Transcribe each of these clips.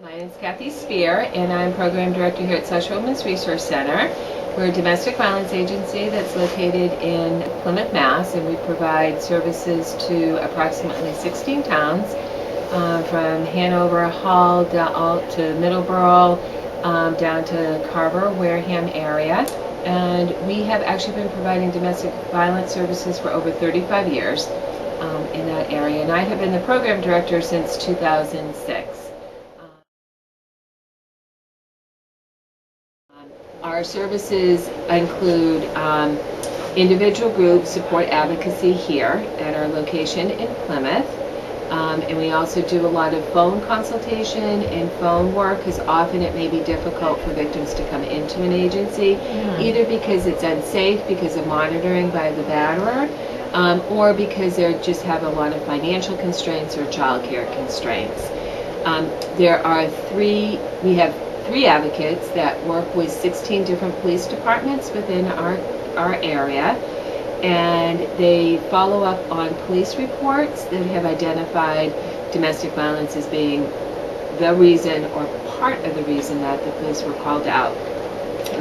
My name is Kathy Spear, and I'm Program Director here at Social Women's Resource Center. We're a domestic violence agency that's located in Plymouth, Mass., and we provide services to approximately 16 towns, from Hanover, Hull, down to Middleborough, down to Carver, Wareham area. And we have actually been providing domestic violence services for over 35 years in that area, and I have been the Program Director since 2006. Our services include individual group support advocacy here at our location in Plymouth. And we also do a lot of phone consultation and phone work, because often it may be difficult for victims to come into an agency, either because it's unsafe because of monitoring by the batterer, or because they just have a lot of financial constraints or child care constraints. We have three advocates that work with 16 different police departments within our area, and they follow up on police reports that have identified domestic violence as being the reason or part of the reason that the police were called out.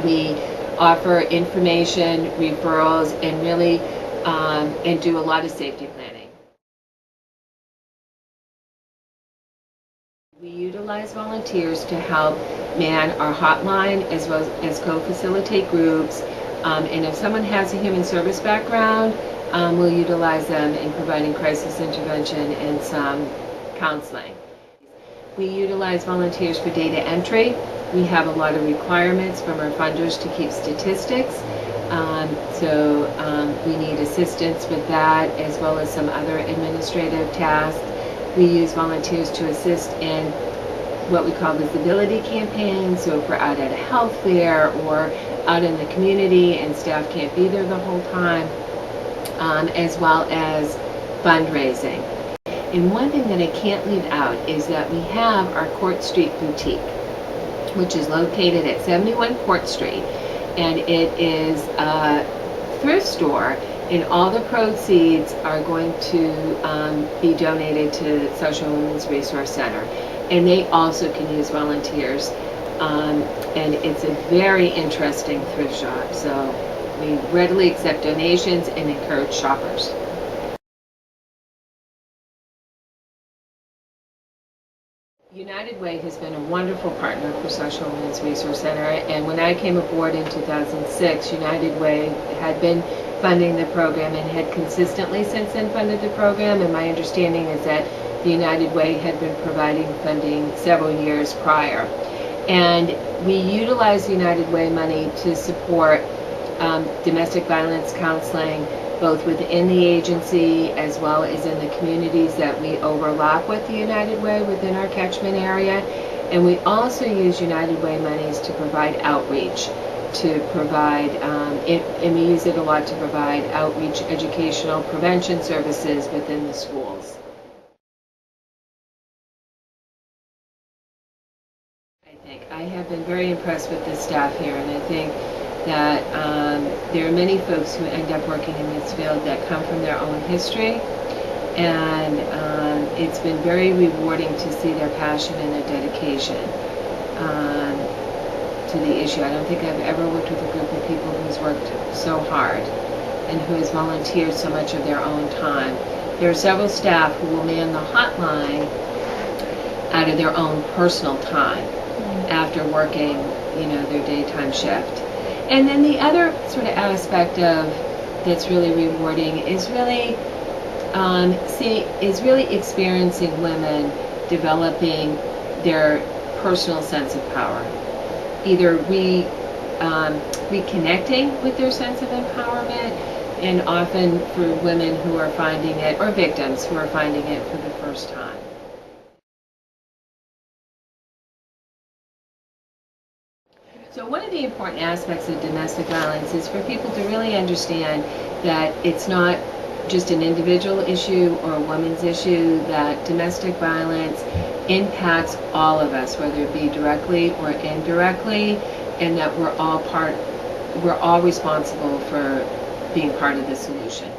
We offer information, referrals, and really and do a lot of safety planning. We utilize volunteers to help man our hotline as well as co-facilitate groups. And if someone has a human service background, we'll utilize them in providing crisis intervention and some counseling. We utilize volunteers for data entry. We have a lot of requirements from our funders to keep statistics. So we need assistance with that, as well as some other administrative tasks. We use volunteers to assist in what we call visibility campaigns. So if we're out at a health fair or out in the community and staff can't be there the whole time, as well as fundraising. And one thing that I can't leave out is that we have our Court Street Boutique, which is located at 71 Court Street, and it is a thrift store, and all the proceeds are going to be donated to Social Women's Resource Center. And they also can use volunteers. And it's a very interesting thrift shop, so we readily accept donations and encourage shoppers. United Way has been a wonderful partner for Social Women's Resource Center, and when I came aboard in 2006, United Way had been funding the program and had consistently since then funded the program, and my understanding is that the United Way had been providing funding several years prior. And we utilize United Way money to support domestic violence counseling, both within the agency as well as in the communities that we overlap with the United Way within our catchment area. And we also use United Way monies to provide outreach, to provide, and we use it a lot to provide outreach, educational, prevention services within the schools. I have been very impressed with the staff here, and I think that there are many folks who end up working in this field that come from their own history, and it's been very rewarding to see their passion and their dedication to the issue. I don't think I've ever worked with a group of people who's worked so hard and who has volunteered so much of their own time. There are several staff who will man the hotline out of their own personal time after working, their daytime shift. And then the other sort of aspect of that's really rewarding is really experiencing women developing their personal sense of power, either reconnecting with their sense of empowerment, and often for women who are finding it, or victims who are finding it for the first time. So one of the important aspects of domestic violence is for people to really understand that it's not just an individual issue or a woman's issue, that domestic violence impacts all of us, whether it be directly or indirectly, and that we're all responsible for being part of the solution.